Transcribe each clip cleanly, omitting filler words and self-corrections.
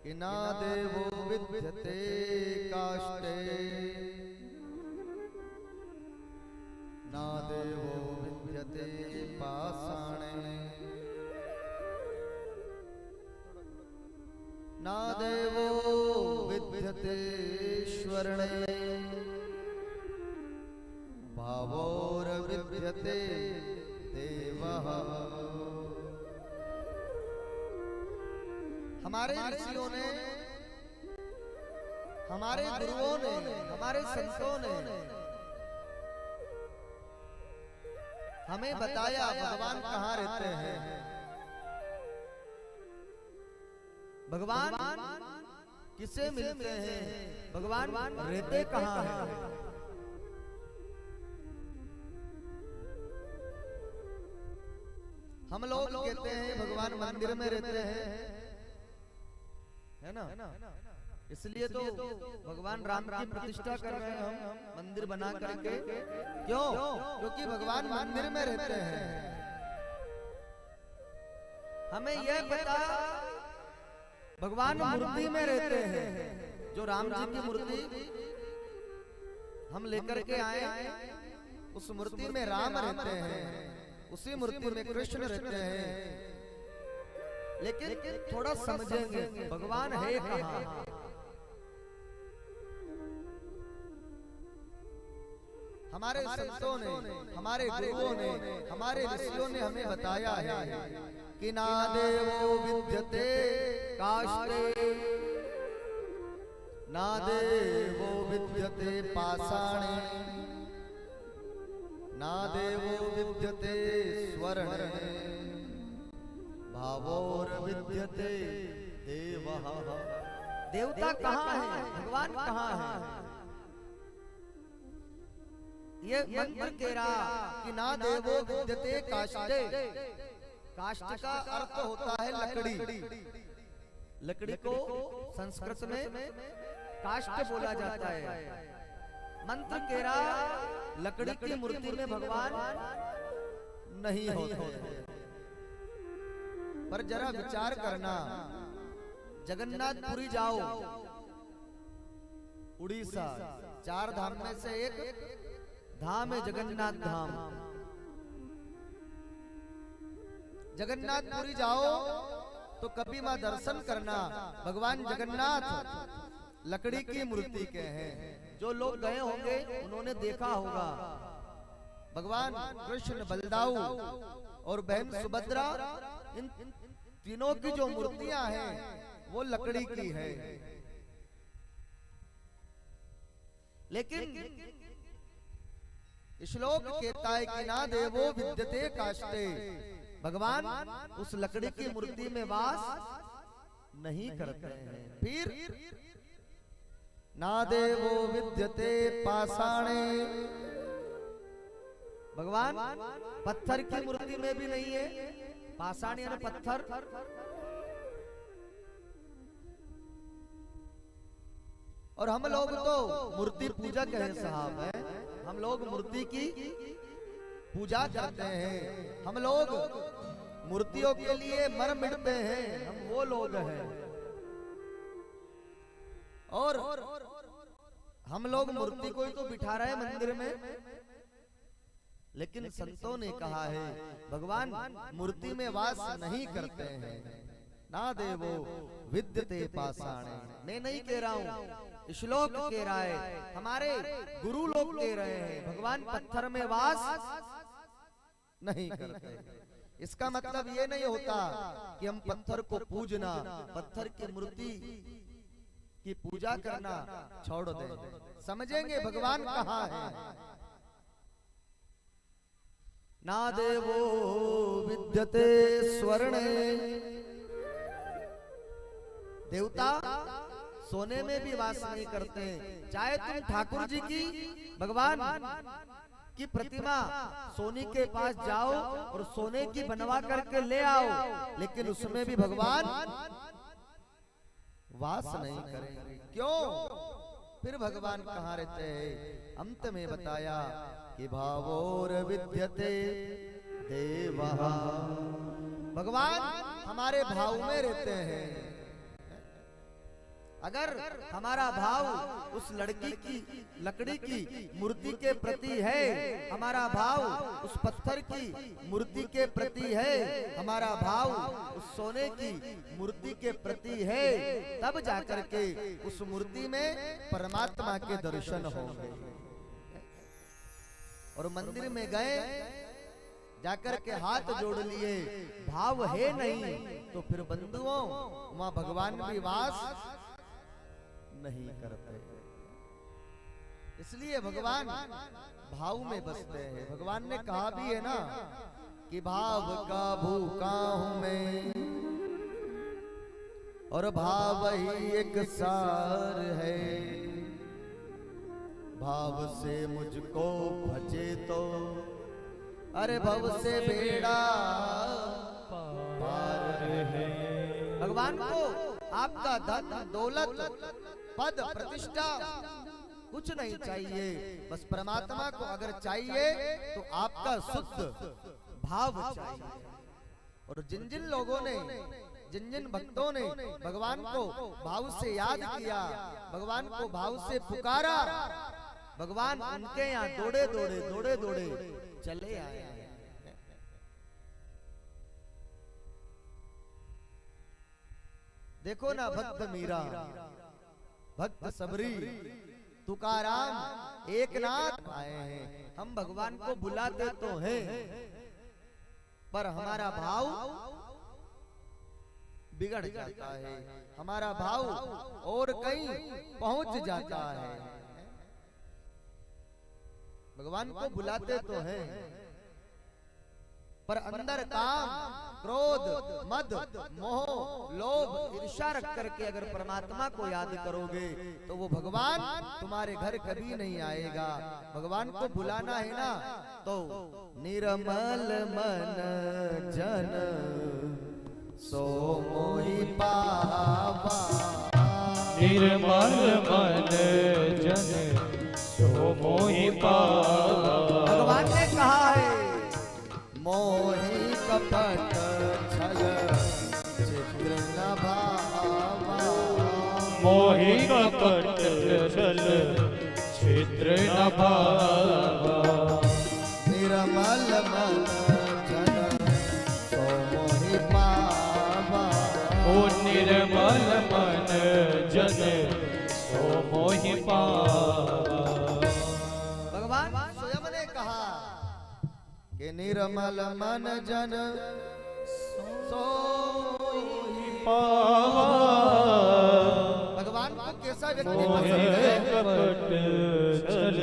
कि ना देवो विद्यते काष्ठे ना देवो विद्यते पाषाणे ना देवो विद्यते स्वर्णे भावोर विद्यते देवः। हमारे ऋषियों ने, हमारे गुरुओं ने, हमारे संतों ने हमें बताया भगवान कहाँ रहते हैं। भगवान किसे मिलते हैं, भगवान रहते कहाँ हैं। हम लोग कहते हैं भगवान मंदिर में रहते हैं, है ना, इसलिए तो भगवान राम की प्रतिष्ठा कर रहे हैं हम मंदिर बना करके। क्यों? क्योंकि भगवान मंदिर में रहते हैं। हमें यह पता भगवान मूर्ति में रहते हैं। जो राम जी की मूर्ति हम लेकर के आए, उस मूर्ति में राम रहते हैं, उसी मूर्ति में कृष्ण रहते हैं। लेकिन थोड़ा समझेंगे भगवान है कहाँ। हमारे संतों ने, हमारे गुरुओं ने, हमारे ऋषियों ने हमें बताया है कि ना देवो विद्यते काष्ठे ना देवो विद्यते पाषाणे ना देवो विद्यते स्वर्णे भावोर विद्यते देवः। देवता कहाँ है, भगवान कहाँ है। ये मंत्र कह रहा कि ना देवो विद्यते काष्ठे। काष्ठ का अर्थ होता है लकड़ी। लकड़ी को संस्कृत में काष्ठ बोला जाता है। मंत्र कह रहा लकड़ी की मूर्ति में भगवान नहीं होते। पर जरा विचार करना, जगन्नाथपुरी जाओ, उड़ीसा, 4 धाम में से एक धाम है जगन्नाथ धाम। जगन्नाथपुरी जाओ तो कभी मां दर्शन करना। भगवान जगन्नाथ लकड़ी की मूर्ति के हैं। जो लोग गए होंगे उन्होंने देखा होगा। भगवान कृष्ण, बलदाऊ और बहन सुभद्रा, इन तीनों की जो मूर्तियां हैं वो लकड़ी की है। लेकिन श्लोक कहता है कि ना देवो विद्यते काष्ठे। भगवान उस लकड़ी की मूर्ति में वास नहीं करते हैं। फिर ना देवो विद्यते पाषाणे। भगवान पत्थर की मूर्ति में भी नहीं है। पाषाण यानी पत्थर। और हम लोग तो मूर्ति पूजक हैं साहब, है। हम लोग मूर्ति की पूजा करते हैं। हम लोग मूर्तियों के लिए मर मिटते हैं। हम वो लोग हैं। और हम लोग मूर्ति को ही तो बिठा रहे हैं मंदिर में। लेकिन संतों ने कहा है भगवान मूर्ति में वास नहीं करते हैं। ना देवो विद्यते पाषाणे। मैं नहीं कह रहा हूं, श्लोक कह रहा है, हमारे गुरु लोग कह रहे हैं भगवान पत्थर में वास नहीं करते। इसका मतलब ये नहीं होता कि हम पत्थर को पूजना, पत्थर की मूर्ति की पूजा करना छोड़ दें। समझेंगे भगवान कहाँ है। ना देवो विद्यते स्वर्णे। देवता सोने में भी वास नहीं करते। चाहे तुम ठाकुर जी की, भगवान की प्रतिमा सोने के पास जाओ और सोने की बनवा करके ले आओ, लेकिन उसमें भी भगवान वास नहीं करेंगे। क्यों? फिर भगवान कहाँ रहते हैं? अंत में बताया कि भावोर विद्यते देवः। भगवान हमारे भाव में रहते हैं। अगर हमारा भाव उस लड़की की लकड़ी की मूर्ति के प्रति है, हमारा भाव उस पत्थर की मूर्ति के प्रति है, हमारा भाव उस सोने की मूर्ति के प्रति है, तब जाकर के उस मूर्ति में परमात्मा के दर्शन होंगे। और मंदिर में गए, जाकर के हाथ जोड़ लिए, भाव है नहीं, तो फिर बंधुओं वहां भगवान भी वास नहीं करते। इसलिए भगवान भाव में बसते हैं। भगवान ने कहा भी है ना कि भाव का भूखा हूं मैं और भाव ही एक सार है, भाव से मुझको भजे तो अरे भव से बेड़ा पार है। भगवान को आपका धन दौलत पद प्रतिष्ठा कुछ नहीं चाहिए, बस परमात्मा को अगर चाहिए तो आपका शुद्ध भाव चाहिए। और जिन जिन लोगों ने, जिन जिन भक्तों ने भगवान को भाव से याद किया, भगवान को भाव से पुकारा, भगवान उनके यहाँ दौड़े दौड़े दौड़े दौड़े चले आए। देखो ना, भक्त मीरा, भक्त सबरी, तुकाराम, एकनाथ आए हैं। हम भगवान को बुलाते तो हैं, पर हमारा भाव बिगड़ जाता है, हमारा भाव और कहीं पहुंच जाता है। भगवान को बुलाते तो हैं, पर अंदर काम, क्रोध, मद, मोह, लोभ, ईर्ष्या रख करके अगर परमात्मा को याद करोगे तो वो भगवान तुम्हारे घर कभी नहीं आएगा। भगवान को बुलाना है ना तो निर्मल मन जन सो मोहि पावा, निर्मल मन जन सो मोहि पावा। भगवान ने कहा है मोहि कपट छल चित्र न भावा, मोहि कपट छल चित्र न भावा। निर्मल मन जन सो मोहि पावा, ओ निर्मल मन जन सो मोहि पावा। भगवान स्वयं ने कहा कि निर्मल मन जन सो मोहि पावा। भगवान को कैसा व्यक्ति पसंद है? कपट छल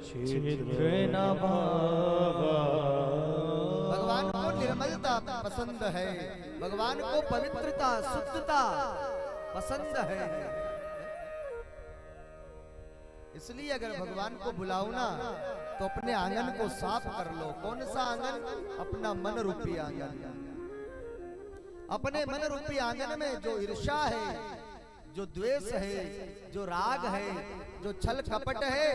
चित्र न भावा। भगवान को निर्मलता पसंद है, भगवान को पवित्रता, शुद्धता पसंद है। इसलिए अगर भगवान को बुलाओ ना तो अपने आंगन को साफ कर लो। कौन सा आंगन? अपना मन रूपी आंगन। अपने मन रूपी आंगन में जो ईर्ष्या है, जो द्वेष है, जो राग है, जो छल कपट है,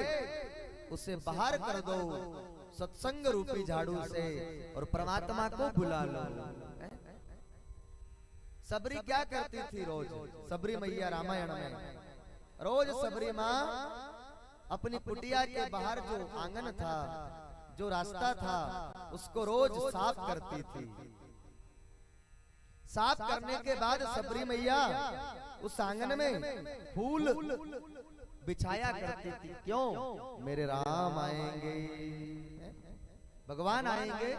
उसे बाहर कर दो सत्संग रूपी झाड़ू से और परमात्मा को बुला लो। सबरी क्या करती थी रोज? सबरी मैया रामायण में रोज सबरी माँ अपनी कुटिया के बाहर जो आंगन था, जो रास्ता था, उसको रोज साफ करती थी। साफ करने के बाद सबरी मैया उस आंगन में फूल बिछाया करती थी। क्यों? मेरे राम आएंगे, भगवान आएंगे।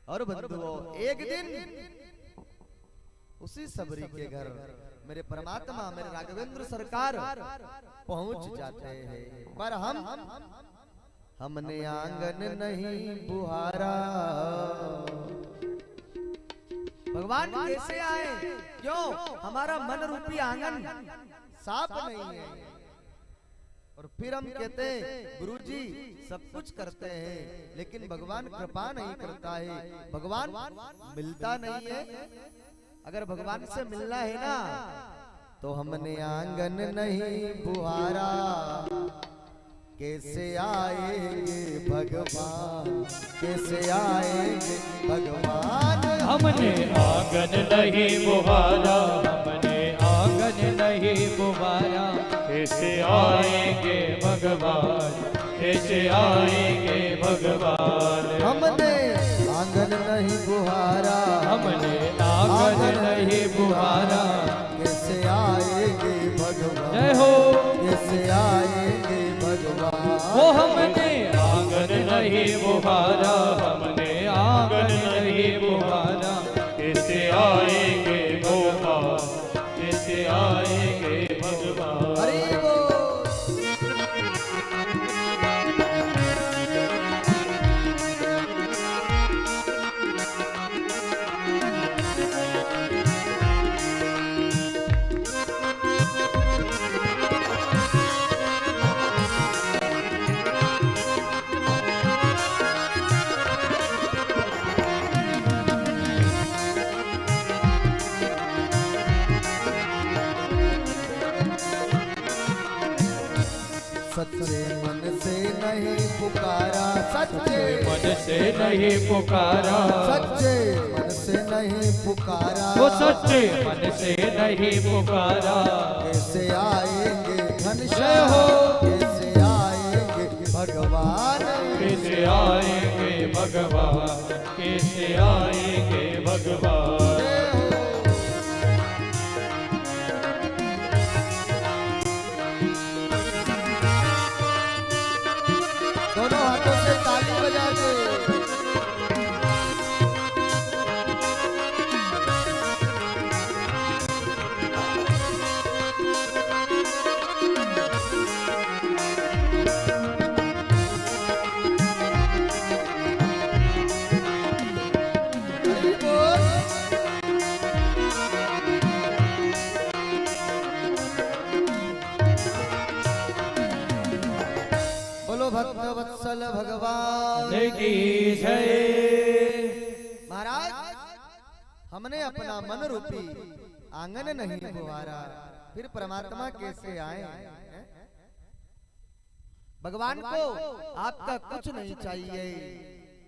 और बंधुओं, एक दिन उसी सबरी के घर मेरे परमात्मा, मेरे राघवेंद्र सरकार पहुंच जाते हैं। पर हमने आंगन नहीं बुहारा। भगवान कैसे आए? क्यों? हमारा मन रूपी आंगन साफ नहीं है। और फिर हम कहते हैं गुरुजी सब कुछ करते हैं, लेकिन भगवान कृपा नहीं करता है, भगवान मिलता नहीं है। अगर भगवान से मिलना है ना तो हमने आंगन नहीं बुहारा, कैसे आएंगे भगवान, कैसे आएंगे भगवान। हमने आंगन नहीं बुहारा, हमने आंगन कैसे आएंगे भगवान, कैसे आएंगे भगवान। हमने आंगन नहीं बुहारा, हमने आंगन नहीं बुहारा, कैसे आएंगे भगवान, जय हो। कैसे आएंगे भगवान। वो हमने आंगन नहीं बुहारा, हमने आंगन नहीं बुहारा, कैसे आएंगे भगवान, कैसे आएंगे भगवान। हरि बोल। सच्चे मन से नहीं पुकारा, सच्चे मन से नहीं पुकारा, सच्चे मन से नहीं पुकारा, वो सच्चे मन से नहीं पुकारा, कैसे आएंगे जय घनश्याम, हो। कैसे आएंगे भगवान, कैसे आएंगे भगवान, कैसे आएंगे भगवान। दोनों हाथों से ताली बजा के हरि बोल। बोलो भक्त वत्सल भगवान की जय। महाराज, हमने अपना मन रूपी आंगन नहीं बुहारा, फिर परमात्मा कैसे आए? भगवान को आपका कुछ नहीं चाहिए,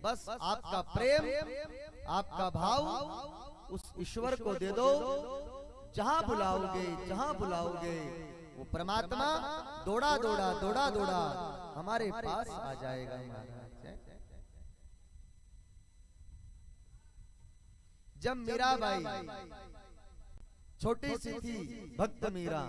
बस आपका प्रेम, आपका भाव उस ईश्वर को दे दो। जहां बुलाओगे, जहां बुलाओगे, वो परमात्मा दौड़ा दौड़ा दौड़ा दौड़ा हमारे पास आ जाएगा। महाराज, जब मीराबाई छोटी सी थी, भक्त मीरा